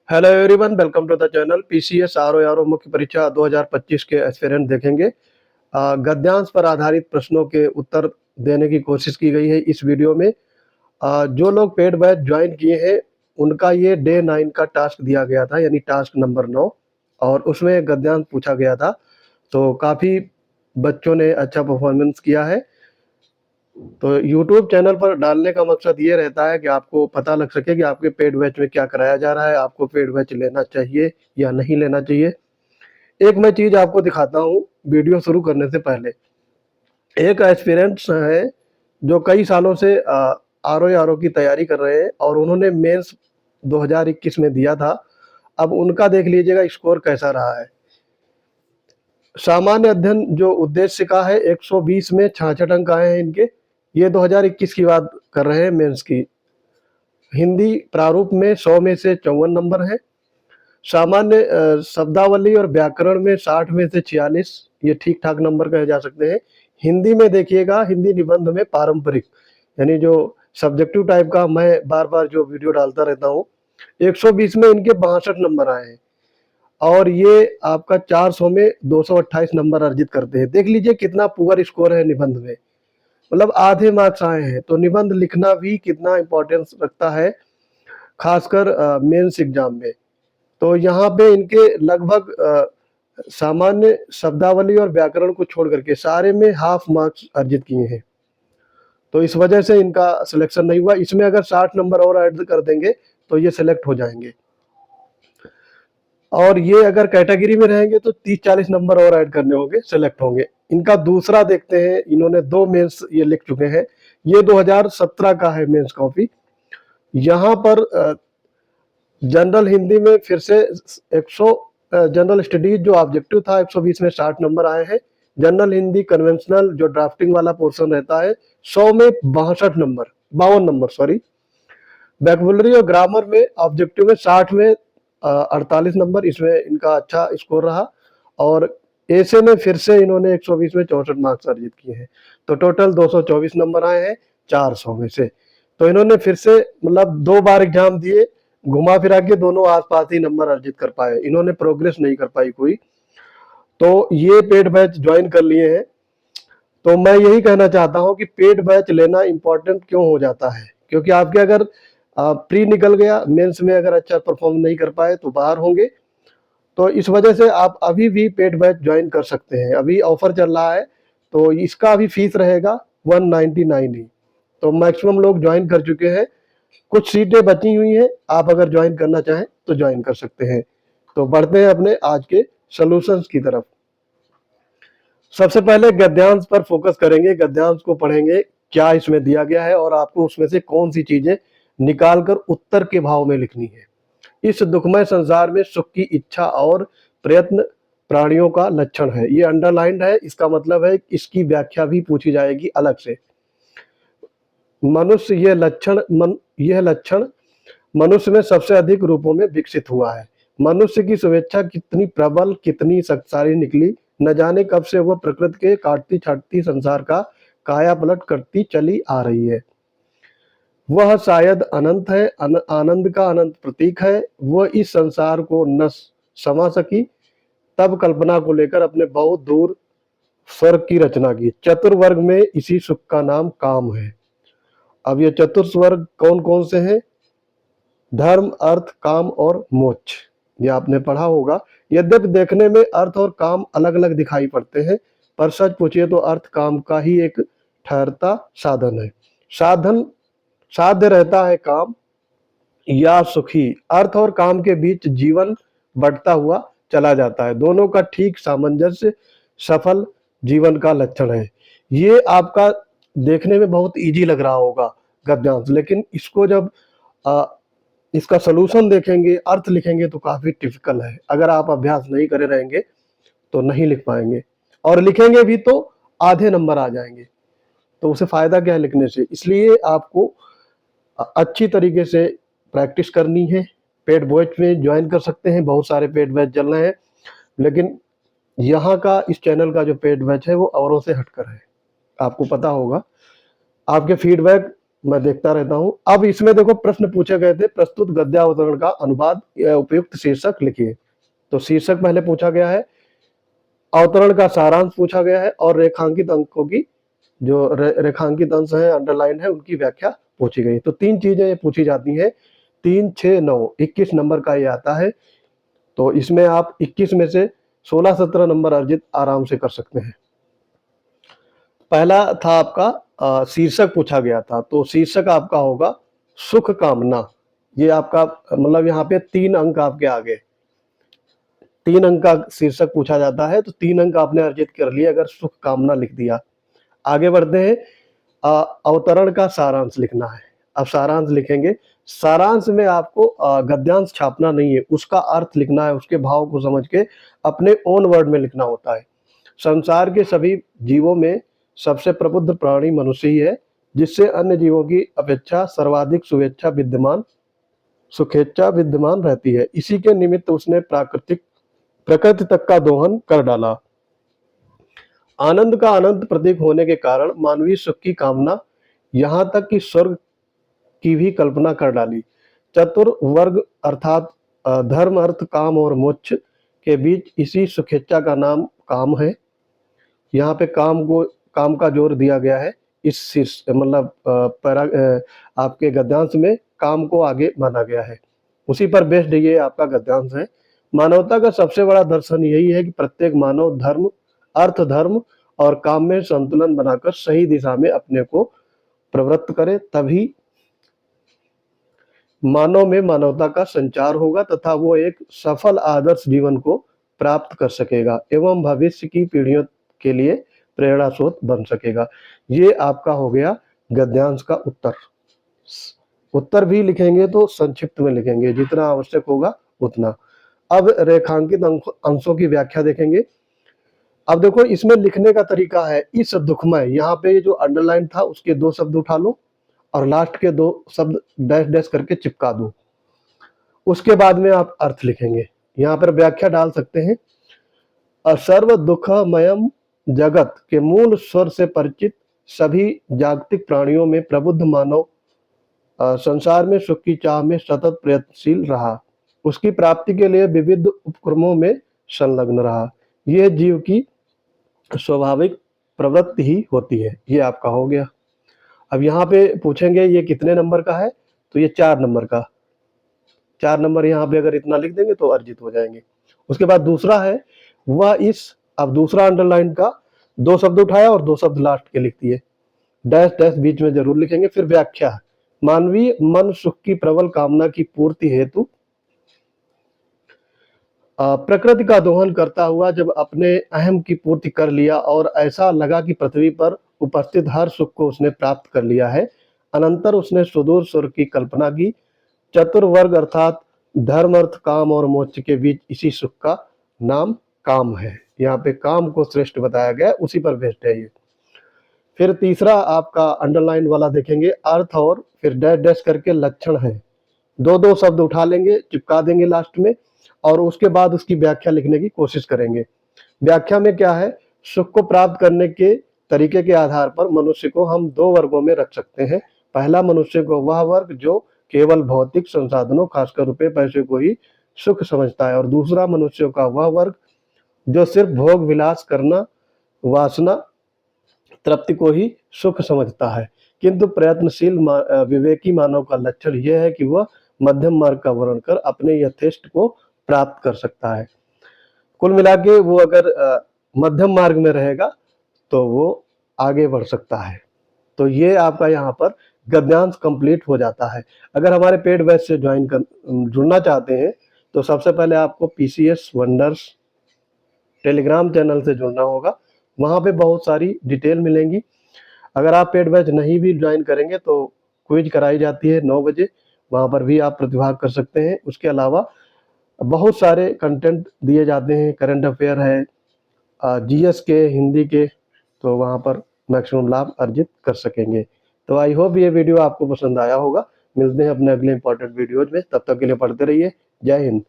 Hello everyone, welcome to the channel. PCS RO मुख्य परीक्षा 2025 के एस्पिरेंट देखेंगे। गद्यांश पर आधारित प्रश्नों के उत्तर देने की कोशिश की गई है इस वीडियो में। जो लोग पेड बैच ज्वाइन किए हैं उनका ये डे 9 का टास्क दिया गया था, यानी टास्क नंबर 9, और उसमें गद्यांश पूछा गया था। तो काफ़ी बच्चों ने अच्छा परफॉर्मेंस किया है। तो YouTube चैनल पर डालने का मकसद ये रहता है कि आपको पता लग सके कि आपके पेड बैच में क्या कराया जा रहा है, आपको पेड बैच लेना चाहिए या नहीं लेना चाहिए। एक मैं चीज़ आपको दिखाता हूँ वीडियो शुरू करने से पहले। एक एस्पिरेंट्स है जो कई सालों से आरओ की तैयारी कर रहे हैं और उन्होंने मेंस 2021 में दिया था। अब उनका देख लीजिएगा स्कोर कैसा रहा है। सामान्य अध्ययन जो उद्देश्य का है 120 में 66 अंक आए हैं इनके। ये 2021 की बात कर रहे हैं मेंस की। हिंदी प्रारूप में 100 में से 54 नंबर है। सामान्य शब्दावली और व्याकरण में 60 में से 46, ये ठीक ठाक नंबर कहे जा सकते हैं। हिंदी में देखिएगा, हिंदी निबंध में पारंपरिक, यानी जो सब्जेक्टिव टाइप का मैं बार बार जो वीडियो डालता रहता हूँ, 120 में इनके 62 नंबर आए हैं और ये आपका 400 में 228 नंबर अर्जित करते हैं। देख लीजिए कितना पुअर स्कोर है निबंध में, मतलब आधे मार्क्स आए हैं। तो निबंध लिखना भी कितना इंपॉर्टेंस रखता है, खासकर मेंस एग्जाम में। तो यहाँ पे इनके लगभग सामान्य शब्दावली और व्याकरण को छोड़ करके सारे में हाफ मार्क्स अर्जित किए हैं। तो इस वजह से इनका सिलेक्शन नहीं हुआ। इसमें अगर 60 नंबर और ऐड कर देंगे तो ये सिलेक्ट हो जाएंगे, और ये अगर कैटेगरी में रहेंगे तो 30-40 नंबर और ऐड करने होंगे, सिलेक्ट होंगे। इनका दूसरा देखते हैं, इन्होंने 2 मेंस ये लिख चुके हैं। ये 2017 का है मेंस कॉपी। यहाँ पर जनरल हिंदी में फिर से 100, जनरल स्टडीज जो ऑब्जेक्टिव था 120 में 60 नंबर आए हैं। जनरल हिंदी कन्वेंशनल जो ड्राफ्टिंग वाला पोर्शन रहता है 100 में 62 नंबर, 52 नंबर सॉरी। वोकैबुलरी और ग्रामर में ऑब्जेक्टिव में 60 में 48 नंबर, इसमें इनका अच्छा स्कोर रहा। और ऐसे में फिर से इन्होंने 120 में 64 मार्क्स अर्जित किए हैं। तो टोटल 224 नंबर आए हैं 400 में से। तो इन्होंने फिर से मतलब 2 बार एग्जाम दिए, घुमा फिरा के दोनों आसपास ही नंबर अर्जित कर पाए, इन्होंने प्रोग्रेस नहीं कर पाई कोई। तो ये पेड बैच ज्वाइन कर लिए हैं। तो मैं यही कहना चाहता हूं कि पेड बैच लेना इंपॉर्टेंट क्यों हो जाता है, क्योंकि आपके अगर प्री निकल गया, मेंस में अगर अच्छा परफॉर्म नहीं कर पाए तो बाहर होंगे। तो इस वजह से आप अभी भी पेड बैच ज्वाइन कर सकते हैं। अभी ऑफर चल रहा है तो इसका अभी फीस रहेगा 199 ही। तो मैक्सिमम लोग ज्वाइन कर चुके हैं, कुछ सीटें बची हुई हैं। आप अगर ज्वाइन करना चाहें तो ज्वाइन कर सकते हैं। तो बढ़ते हैं अपने आज के सॉल्यूशंस की तरफ। सबसे पहले गद्यांश पर फोकस करेंगे, गद्यांश को पढ़ेंगे क्या इसमें दिया गया है और आपको उसमें से कौन सी चीजें निकालकर उत्तर के भाव में लिखनी है। इस दुखमय संसार में सुख की इच्छा और प्रयत्न प्राणियों का लक्षण है। ये अंडरलाइंड है, इसका मतलब है इसकी व्याख्या भी पूछी जाएगी अलग से। मनुष्य यह लक्षण मनुष्य में सबसे अधिक रूपों में विकसित हुआ है। मनुष्य की शुभेच्छा कितनी प्रबल, कितनी शक्तिशाली निकली, न जाने कब से वह प्रकृति के काटती छाटती संसार का काया पलट करती चली आ रही है। वह शायद अनंत है, आनंद का अनंत प्रतीक है। वह इस संसार को न समा सकी, तब कल्पना को लेकर अपने बहुत दूर स्वर्ग की रचना की। चतुर्वर्ग में इसी सुख का नाम काम है। अब ये चतुर्स्वर्ग कौन कौन से हैं? धर्म, अर्थ, काम और मोक्ष, ये आपने पढ़ा होगा। यद्यपि देखने में अर्थ और काम अलग अलग दिखाई पड़ते हैं, पर सच पूछिए तो अर्थ काम का ही एक ठहरता साधन है। साधन साध्य रहता है काम या सुखी, अर्थ और काम के बीच जीवन बढ़ता हुआ चला जाता है। दोनों का ठीक सामंजस्य सफल जीवन का लक्षण है। ये आपका देखने में बहुत इजी लग रहा होगा गद्यांश, लेकिन इसको जब इसका सलूशन देखेंगे, अर्थ लिखेंगे तो काफी टिपिकल है। अगर आप अभ्यास नहीं करे रहेंगे तो नहीं लिख पाएंगे, और लिखेंगे भी तो आधे नंबर आ जाएंगे। तो उसे फायदा क्या है लिखने से? इसलिए आपको अच्छी तरीके से प्रैक्टिस करनी है। पेड बैच में ज्वाइन कर सकते हैं, बहुत सारे पेड बैच चल रहे हैं, लेकिन यहाँ का इस चैनल का जो पेड बैच है वो औरों से हटकर है। आपको पता होगा, आपके फीडबैक मैं देखता रहता हूं। अब इसमें देखो प्रश्न पूछे गए थे, प्रस्तुत गद्यावतरण का अनुवाद या उपयुक्त शीर्षक लिखिए। तो शीर्षक पहले पूछा गया है, अवतरण का सारांश पूछा गया है और रेखांकित अंकों की जो रेखांकित अंश है, अंडरलाइन है, उनकी व्याख्या पूछी गई। तो तीन चीजें ये पूछी जाती हैं, 3, 6, 9, 21 नंबर का ये आता है। तो इसमें आप 21 में से 16-17 नंबर अर्जित आराम से कर सकते हैं। पहला था आपका शीर्षक पूछा गया था, तो शीर्षक आपका होगा सुख कामना। ये आपका मतलब यहाँ पे 3 अंक आपके आ गए। 3 अंक का शीर्षक पूछा जाता है, तो 3 अंक आपने अर्जित कर लिए अगर सुख कामना लिख दिया। आगे बढ़ते हैं, अवतरण का सारांश लिखना है। अब सारांश लिखेंगे। सारांश में आपको गद्यांश छापना नहीं है, उसका अर्थ लिखना है, उसके भाव को समझ के अपने ओन वर्ड में लिखना होता है। संसार के सभी जीवों में सबसे प्रबुद्ध प्राणी मनुष्य ही है, जिससे अन्य जीवों की अपेक्षा सर्वाधिक सुखेच्छा विद्यमान रहती है। इसी के निमित्त उसने प्रकृति तक का दोहन कर डाला। आनंद का अनंत प्रतीक होने के कारण मानवीय सुख की कामना, यहाँ तक कि स्वर्ग की भी कल्पना कर डाली। चतुर्वर्ग अर्थात धर्म, अर्थ, काम और मोक्ष के बीच इसी सुखेच्छा का नाम काम है। यहाँ पे काम का जोर दिया गया है। इस मतलब आपके गद्यांश में काम को आगे माना गया है, उसी पर बेस्ड ये आपका गद्यांश है। मानवता का सबसे बड़ा दर्शन यही है कि प्रत्येक मानव धर्म, अर्थ, धर्म और काम में संतुलन बनाकर सही दिशा में अपने को प्रवृत्त करे, तभी मानव में मानवता का संचार होगा तथा वो एक सफल आदर्श जीवन को प्राप्त कर सकेगा एवं भविष्य की पीढ़ियों के लिए प्रेरणा स्रोत बन सकेगा। ये आपका हो गया गद्यांश का उत्तर। उत्तर भी लिखेंगे तो संक्षिप्त में लिखेंगे, जितना आवश्यक होगा उतना। अब रेखांकित अंशों की व्याख्या देखेंगे। अब देखो इसमें लिखने का तरीका है, इस दुखमय, यहाँ पे जो अंडरलाइन था उसके 2 शब्द उठा लो और लास्ट के 2 शब्द डैश डैश करके चिपका दो। उसके बाद में आप अर्थ लिखेंगे। यहाँ पर व्याख्या डाल सकते हैं, सर्व दुखमयम जगत के मूल स्वर से परिचित सभी जागतिक प्राणियों में प्रबुद्ध मानव संसार में सुख की चाह में सतत प्रयत्नशील रहा, उसकी प्राप्ति के लिए विविध उपक्रमों में संलग्न रहा। यह जीव की स्वाभाविक प्रवृत्ति ही होती है। ये आपका हो गया। अब यहाँ पे पूछेंगे ये कितने नंबर का है, तो ये 4 नंबर का। 4 नंबर यहाँ पे अगर इतना लिख देंगे तो अर्जित हो जाएंगे। उसके बाद दूसरा है वह इस, अब दूसरा अंडरलाइन का 2 शब्द उठाया और 2 शब्द लास्ट के लिख दिए, डैश डैश बीच में जरूर लिखेंगे। फिर व्याख्या, मानवीय मन सुख की प्रबल कामना की पूर्ति हेतु प्रकृति का दोहन करता हुआ जब अपने अहम की पूर्ति कर लिया और ऐसा लगा कि पृथ्वी पर उपस्थित हर सुख को उसने प्राप्त कर लिया है, अनंतर उसने सुदूर स्वर्ग की कल्पना की। चतुर्वर्ग अर्थात धर्म, अर्थ, काम और मोक्ष के बीच इसी सुख का नाम काम है। यहाँ पे काम को श्रेष्ठ बताया गया, उसी पर बेस्ड है ये। फिर तीसरा आपका अंडरलाइन वाला देखेंगे, अर्थ और फिर डैश डैश करके लक्षण है। 2 शब्द उठा लेंगे, चिपका देंगे लास्ट में और उसके बाद उसकी व्याख्या लिखने की कोशिश करेंगे। व्याख्या में क्या है, सुख को प्राप्त करने के तरीके के आधार पर मनुष्य को हम 2 वर्गों में रख सकते हैं। पहला मनुष्य को वह वर्ग जो केवल भौतिक संसाधनों, खासकर रुपए पैसे को ही सुख समझता है, और दूसरा मनुष्य का वह वर्ग जो सिर्फ भोग विलास करना, वासना तृप्ति को ही सुख समझता है। किंतु प्रयत्नशील विवेकी मानव का लक्षण यह है कि वह मध्यम मार्ग का वर्ण कर अपने यथेष्ट को प्राप्त कर सकता है। कुल मिला के वो अगर मध्यम मार्ग में रहेगा तो वो आगे बढ़ सकता है। तो ये आपका यहाँ पर गद्यांश कंप्लीट हो जाता है। अगर हमारे पेड बैच से जुड़ना चाहते हैं तो सबसे पहले आपको पीसीएस वंडर्स टेलीग्राम चैनल से जुड़ना होगा। वहाँ पे बहुत सारी डिटेल मिलेंगी। अगर आप पेड बैच नहीं भी ज्वाइन करेंगे तो क्विज कराई जाती है 9 बजे, वहाँ पर भी आप प्रतिभाग कर सकते हैं। उसके अलावा बहुत सारे कंटेंट दिए जाते हैं, करंट अफेयर है, जीएस के, हिंदी के, तो वहाँ पर मैक्सिमम लाभ अर्जित कर सकेंगे। तो आई होप ये वीडियो आपको पसंद आया होगा। मिलते हैं अपने अगले इंपॉर्टेंट वीडियोज में, तब तक के लिए पढ़ते रहिए। जय हिंद।